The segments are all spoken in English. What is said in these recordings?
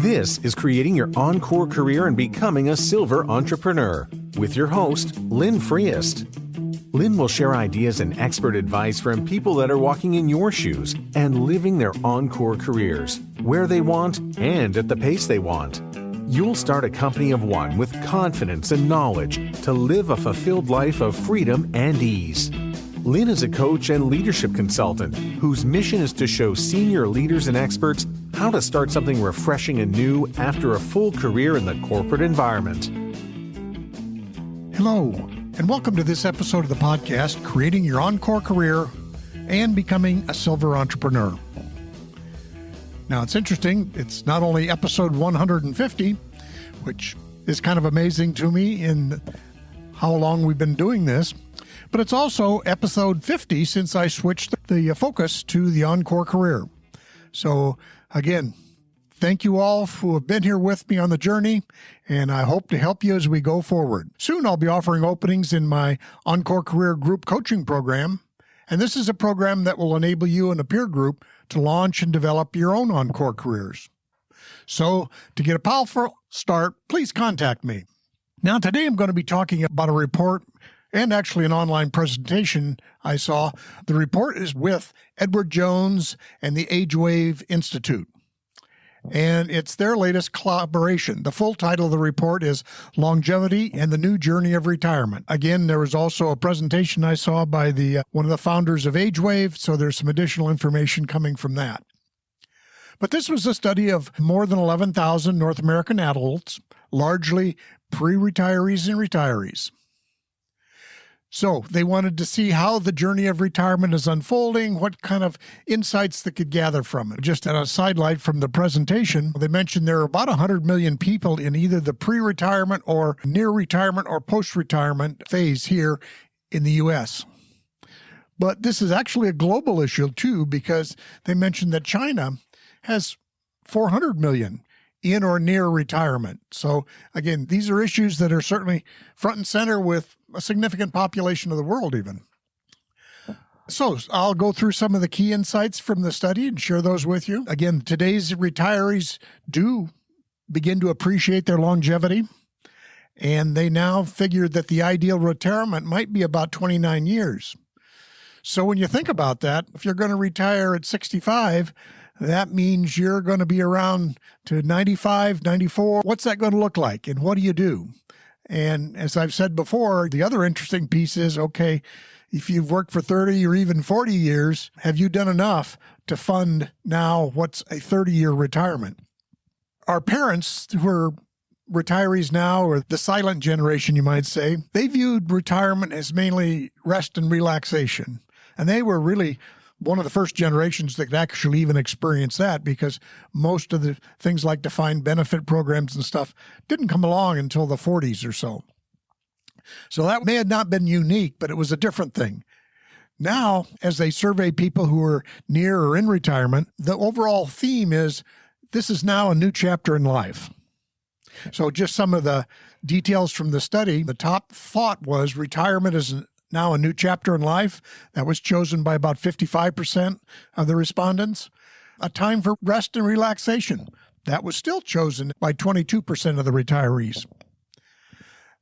This is Creating Your Encore Career and Becoming a Silver Entrepreneur with your host, Lynn Freest. Lynn will share ideas and expert advice from people that are walking in your shoes and living their encore careers, where they want and at the pace they want. You'll start a company of one with confidence and knowledge to live a fulfilled life of freedom and ease. Lynn is a coach and leadership consultant whose mission is to show senior leaders and experts how to start something refreshing and new after a full career in the corporate environment. Hello, and welcome to this episode of the podcast, Creating Your Encore Career and Becoming a Silver Entrepreneur. Now, it's interesting. It's not only episode 150, which is kind of amazing to me in how long we've been doing this, but it's also episode 50 since I switched the focus to the Encore Career. So again, thank you all who have been here with me on the journey, and I hope to help you as we go forward. Soon I'll be offering openings in my Encore Career Group Coaching Program, and this is a program that will enable you and a peer group to launch and develop your own Encore careers. So to get a powerful start, please contact me. Now today I'm going to be talking about a report and actually an online presentation I saw. The report is with Edward Jones and the AgeWave Institute, and it's their latest collaboration. The full title of the report is Longevity and the New Journey of Retirement. Again, there was also a presentation I saw by one of the founders of AgeWave, so there's some additional information coming from that. But this was a study of more than 11,000 North American adults, largely pre-retirees and retirees. So they wanted to see how the journey of retirement is unfolding, what kind of insights they could gather from it. Just a sidelight from the presentation, they mentioned there are about 100 million people in either the pre-retirement or near retirement or post-retirement phase here in the U.S. But this is actually a global issue too, because they mentioned that China has 400 million in or near retirement. So again, these are issues that are certainly front and center with a significant population of the world even. So I'll go through some of the key insights from the study and share those with you. Again, today's retirees do begin to appreciate their longevity, and they now figure that the ideal retirement might be about 29 years. So when you think about that, if you're going to retire at 65, that means you're going to be around to 95, 94. What's that going to look like, and what do you do? And as I've said before, the other interesting piece is, okay, if you've worked for 30 or even 40 years, have you done enough to fund now what's a 30-year retirement? Our parents who are retirees now, or the silent generation, you might say, they viewed retirement as mainly rest and relaxation. And they were really one of the first generations that could actually even experience that, because most of the things like defined benefit programs and stuff didn't come along until the 40s or so. So that may have not been unique, but it was a different thing. Now, as they survey people who are near or in retirement, the overall theme is this is now a new chapter in life. So just some of the details from the study, the top thought was retirement is now a new chapter in life. That was chosen by about 55% of the respondents. A time for rest and relaxation. That was still chosen by 22% of the retirees.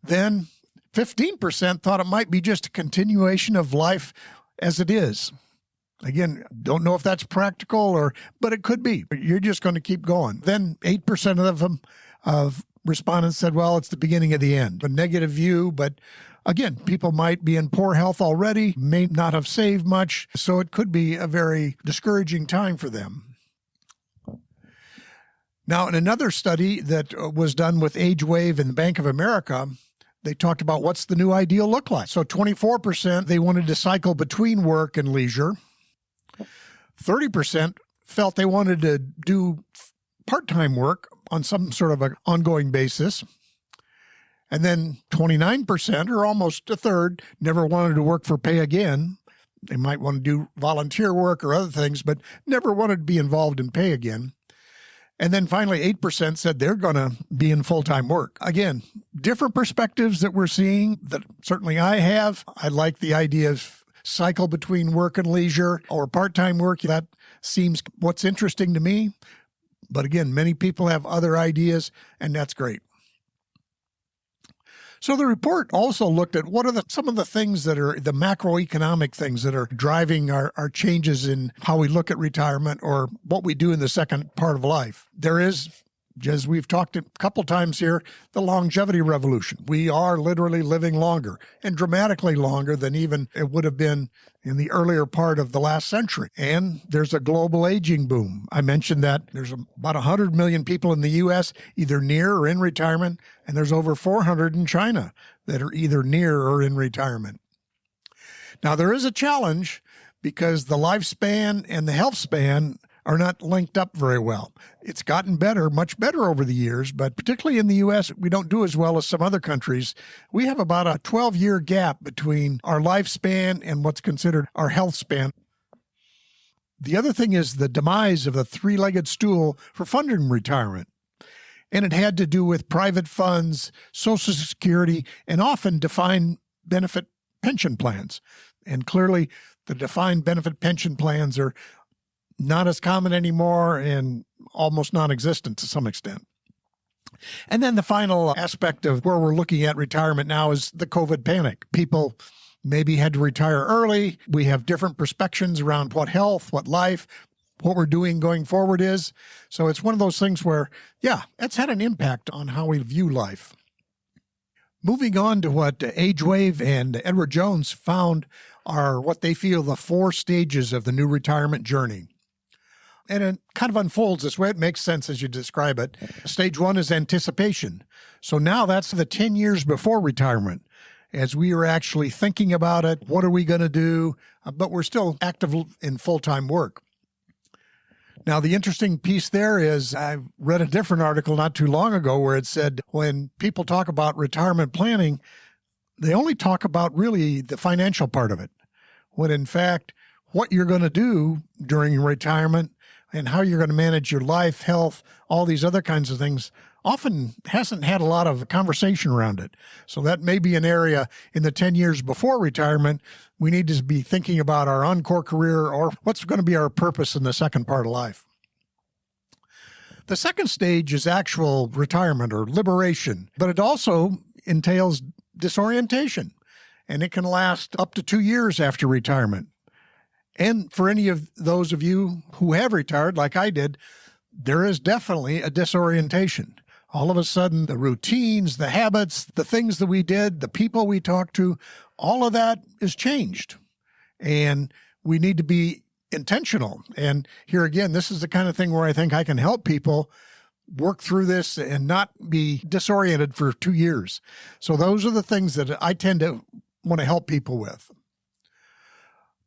Then 15% thought it might be just a continuation of life as it is. Again, don't know if that's practical but it could be. You're just going to keep going. Then 8% of them, respondents said, well, it's the beginning of the end. A negative view, but again, people might be in poor health already, may not have saved much, so it could be a very discouraging time for them. Now, in another study that was done with AgeWave and Bank of America, they talked about what's the new ideal look like. So 24%, they wanted to cycle between work and leisure. 30% felt they wanted to do part-time work on some sort of an ongoing basis. And then 29%, or almost a third, never wanted to work for pay again. They might want to do volunteer work or other things, but never wanted to be involved in pay again. And then finally, 8% said they're going to be in full-time work. Again, different perspectives that we're seeing that certainly I have. I like the idea of cycle between work and leisure or part-time work. That seems what's interesting to me. But again, many people have other ideas, and that's great. So the report also looked at what are some of the things that are the macroeconomic things that are driving our changes in how we look at retirement or what we do in the second part of life. There is, as we've talked a couple times here, the longevity revolution. We are literally living longer and dramatically longer than even it would have been in the earlier part of the last century. And there's a global aging boom. I mentioned that there's about 100 million people in the U.S. either near or in retirement, and there's over 400 in China that are either near or in retirement. Now, there is a challenge because the lifespan and the health span are not linked up very well. It's gotten better, much better over the years, but particularly in the U.S., we don't do as well as some other countries. We have about a 12-year gap between our lifespan and what's considered our health span. The other thing is the demise of the three-legged stool for funding retirement. And it had to do with private funds, Social Security, and often defined benefit pension plans. And clearly, the defined benefit pension plans are not as common anymore and almost non-existent to some extent. And then the final aspect of where we're looking at retirement now is the COVID panic. People maybe had to retire early. We have different perspectives around what health, what life, what we're doing going forward is. So it's one of those things where, yeah, it's had an impact on how we view life. Moving on to what AgeWave and Edward Jones found are what they feel the 4 stages of the new retirement journey. And it kind of unfolds this way. It makes sense as you describe it. Stage 1 is anticipation. So now that's the 10 years before retirement. As we are actually thinking about it, what are we going to do? But we're still active in full-time work. Now, the interesting piece there is I read a different article not too long ago where it said when people talk about retirement planning, they only talk about really the financial part of it, when in fact, what you're going to do during retirement and how you're going to manage your life, health, all these other kinds of things often hasn't had a lot of conversation around it. So that may be an area in the 10 years before retirement, we need to be thinking about our encore career or what's going to be our purpose in the second part of life. The second stage is actual retirement or liberation, but it also entails disorientation, and it can last up to 2 years after retirement. And for any of those of you who have retired, like I did, there is definitely a disorientation. All of a sudden, the routines, the habits, the things that we did, the people we talked to, all of that is changed. And we need to be intentional. And here again, this is the kind of thing where I think I can help people work through this and not be disoriented for 2 years. So those are the things that I tend to want to help people with.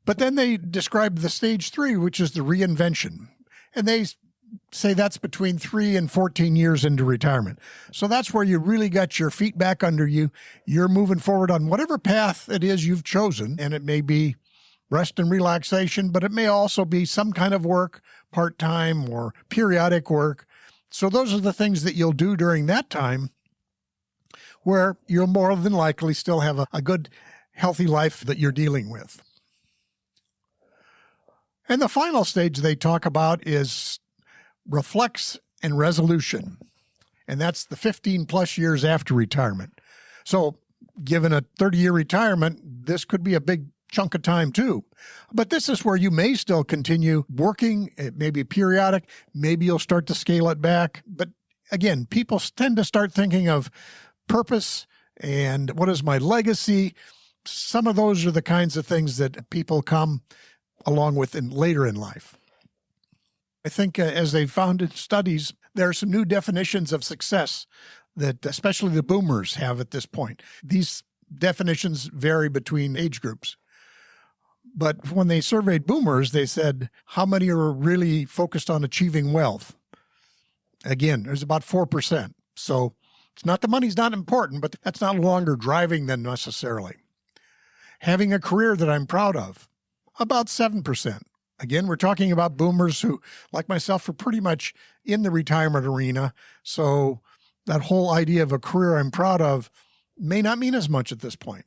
But then they describe the stage 3, which is the reinvention. And they say that's between 3 and 14 years into retirement. So that's where you really got your feet back under you. You're moving forward on whatever path it is you've chosen. And it may be rest and relaxation, but it may also be some kind of work, part-time or periodic work. So those are the things that you'll do during that time where you'll more than likely still have a good, healthy life that you're dealing with. And the final stage they talk about is Reflex and Resolution. And that's the 15 plus years after retirement. So given a 30-year retirement, this could be a big chunk of time too. But this is where you may still continue working. It may be periodic. Maybe you'll start to scale it back. But again, people tend to start thinking of purpose and what is my legacy. Some of those are the kinds of things that people come along with later in life. I think as they found in studies, there are some new definitions of success that especially the boomers have at this point. These definitions vary between age groups. But when they surveyed boomers, they said, how many are really focused on achieving wealth? Again, there's about 4%. So it's not the money's not important, but that's not longer driving them necessarily. Having a career that I'm proud of, about 7%. Again, we're talking about boomers who, like myself, are pretty much in the retirement arena. So that whole idea of a career I'm proud of may not mean as much at this point.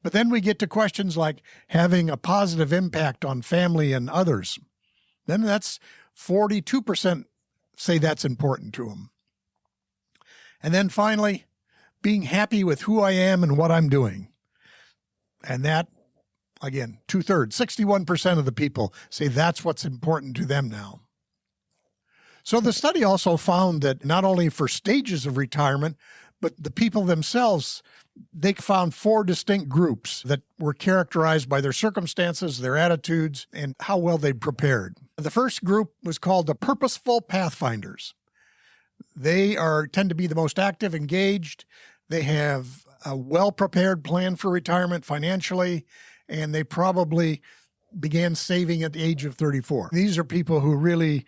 But then we get to questions like having a positive impact on family and others. Then that's 42% say that's important to them. And then finally, being happy with who I am and what I'm doing. And that, again, 2/3, 61% of the people say that's what's important to them now. So the study also found that not only for stages of retirement, but the people themselves, they found 4 distinct groups that were characterized by their circumstances, their attitudes, and how well they'd prepared. The first group was called the Purposeful Pathfinders. They tend to be the most active, engaged. They have a well-prepared plan for retirement financially, and they probably began saving at the age of 34. These are people who really,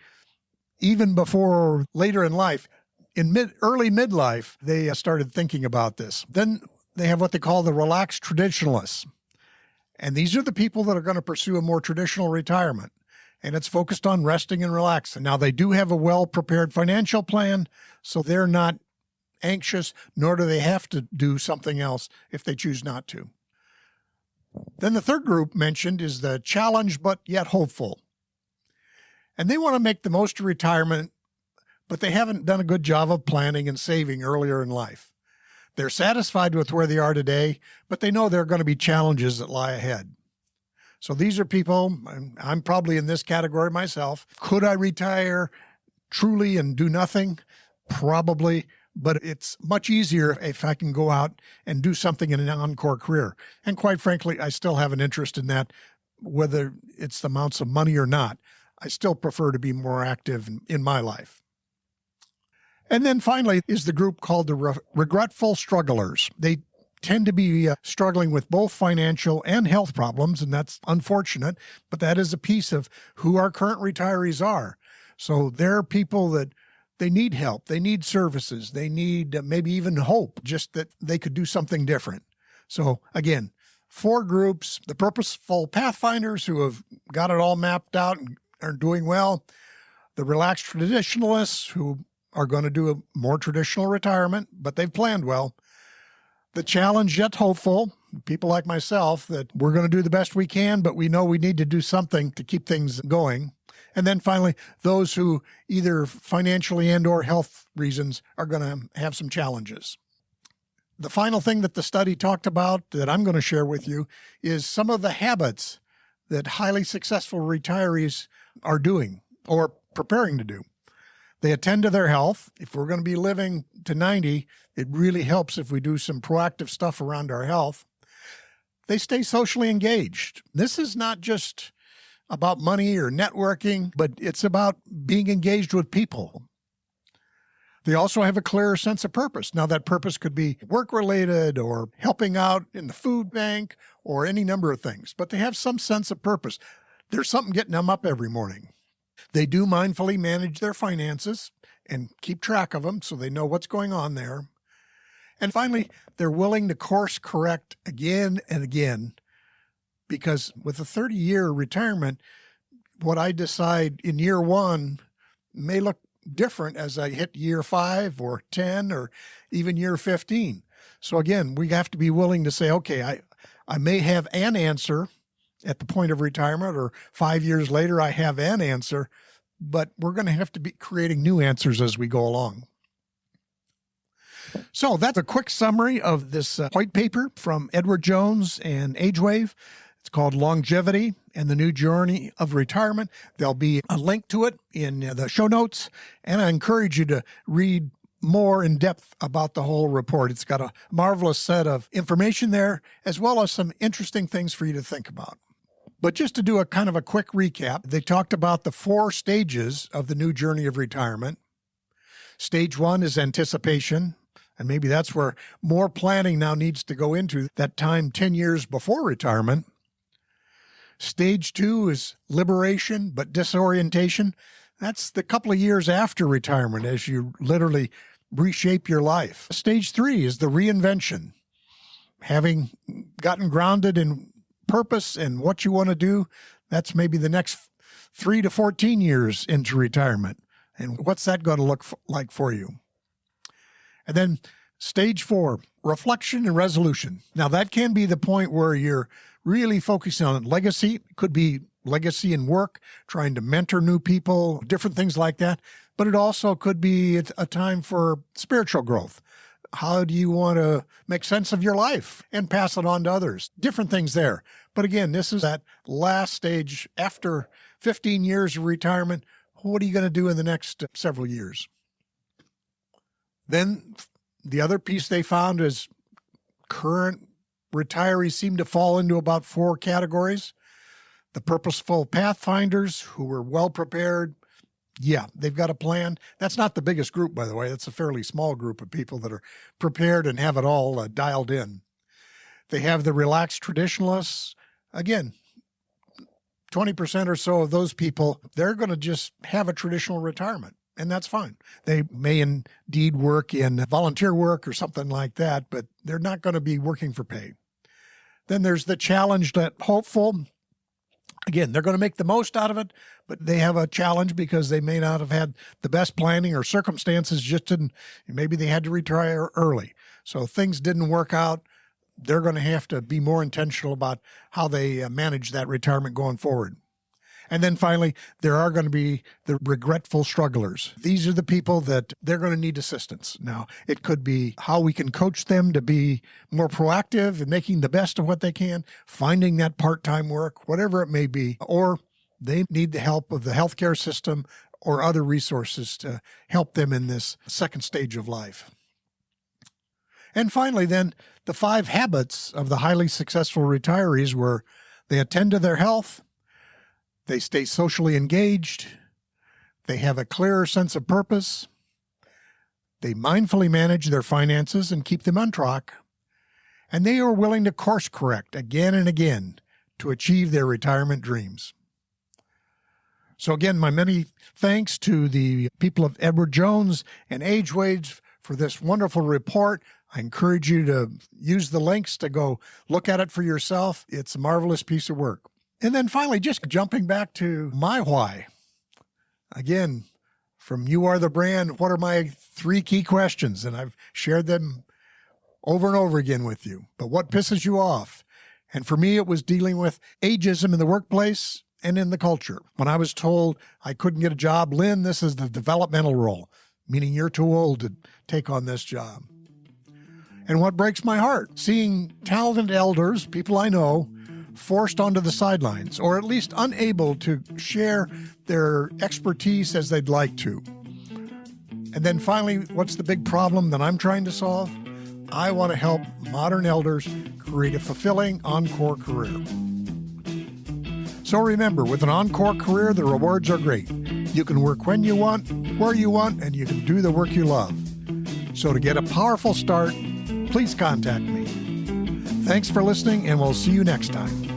even before later in life, in early midlife, they started thinking about this. Then they have what they call the relaxed traditionalists. And these are the people that are going to pursue a more traditional retirement. And it's focused on resting and relaxing. Now, they do have a well-prepared financial plan, so they're not anxious, nor do they have to do something else if they choose not to. Then the third group mentioned is the challenged but yet hopeful. And they want to make the most of retirement, but they haven't done a good job of planning and saving earlier in life. They're satisfied with where they are today, but they know there are going to be challenges that lie ahead. So these are people, I'm probably in this category myself. Could I retire truly and do nothing? Probably, but it's much easier if I can go out and do something in an encore career. And quite frankly, I still have an interest in that, whether it's the amounts of money or not. I still prefer to be more active in my life. And then finally is the group called the Regretful Strugglers. They tend to be struggling with both financial and health problems, and that's unfortunate, but that is a piece of who our current retirees are. So they're people that they need help, they need services, they need maybe even hope, just that they could do something different. So again, 4 groups: the Purposeful Pathfinders who have got it all mapped out and are doing well, the relaxed traditionalists who are going to do a more traditional retirement, but they've planned well, the challenged yet hopeful, people like myself, that we're going to do the best we can, but we know we need to do something to keep things going. And then finally, those who either financially and or health reasons are going to have some challenges. The final thing that the study talked about that I'm going to share with you is some of the habits that highly successful retirees are doing or preparing to do. They attend to their health. If we're going to be living to 90, it really helps if we do some proactive stuff around our health. They stay socially engaged. This is not just about money or networking, but it's about being engaged with people. They also have a clearer sense of purpose. Now, that purpose could be work-related or helping out in the food bank or any number of things, but they have some sense of purpose. There's something getting them up every morning. They do mindfully manage their finances and keep track of them so they know what's going on there. And finally, they're willing to course correct again and again, because with a 30-year retirement, what I decide in year 1 may look different as I hit year 5 or 10 or even year 15. So again, we have to be willing to say, okay, I may have an answer at the point of retirement, or 5 years later, I have an answer, but we're going to have to be creating new answers as we go along. So that's a quick summary of this white paper from Edward Jones and AgeWave. It's called Longevity and the New Journey of Retirement. There'll be a link to it in the show notes, and I encourage you to read more in depth about the whole report. It's got a marvelous set of information there, as well as some interesting things for you to think about. But just to do a kind of a quick recap, they talked about the 4 stages of the new journey of retirement. Stage 1 is anticipation, and maybe that's where more planning now needs to go into that time 10 years before retirement. Stage 2 is liberation, but disorientation. That's the couple of years after retirement as you literally reshape your life. Stage 3 is the reinvention. Having gotten grounded in purpose and what you want to do, that's maybe the next 3 to 14 years into retirement. And what's that going to look like for you? And then stage 4, reflection and resolution. Now that can be the point where you're really focusing on legacy. It could be legacy and work, trying to mentor new people, different things like that. But it also could be a time for spiritual growth. How do you want to make sense of your life and pass it on to others? Different things there. But again, this is that last stage after 15 years of retirement. What are you going to do in the next several years? Then the other piece they found is current retirees seem to fall into about 4 categories. The purposeful pathfinders who were well prepared. Yeah, they've got a plan. That's not the biggest group, by the way. That's a fairly small group of people that are prepared and have it all dialed in. They have the relaxed traditionalists. Again, 20% or so of those people, they're going to just have a traditional retirement, and that's fine. They may indeed work in volunteer work or something like that, but they're not going to be working for pay. Then there's the challenged hopeful. Again, they're going to make the most out of it, but they have a challenge because they may not have had the best planning or circumstances just didn't, maybe they had to retire early. So things didn't work out. They're going to have to be more intentional about how they manage that retirement going forward. And then finally, there are going to be the regretful strugglers. These are the people that they're going to need assistance. Now, it could be how we can coach them to be more proactive and making the best of what they can, finding that part-time work, whatever it may be, or they need the help of the healthcare system or other resources to help them in this second stage of life. And finally, then, the 5 habits of the highly successful retirees were they attend to their health, they stay socially engaged, they have a clearer sense of purpose, they mindfully manage their finances and keep them on track, and they are willing to course correct again and again to achieve their retirement dreams. So again, my many thanks to the people of Edward Jones and AgeWage for this wonderful report. I encourage you to use the links to go look at it for yourself. It's a marvelous piece of work. And then finally, just jumping back to my why. Again, from You Are the Brand, what are my 3 key questions? And I've shared them over and over again with you. But what pisses you off? And for me, it was dealing with ageism in the workplace and in the culture. When I was told I couldn't get a job, Lynn, this is the developmental role, meaning you're too old to take on this job. And what breaks my heart, seeing talented elders, people I know, forced onto the sidelines, or at least unable to share their expertise as they'd like to. And then finally, what's the big problem that I'm trying to solve? I want to help modern elders create a fulfilling Encore career. So remember, with an Encore career, the rewards are great. You can work when you want, where you want, and you can do the work you love. So to get a powerful start, please contact me. Thanks for listening, and we'll see you next time.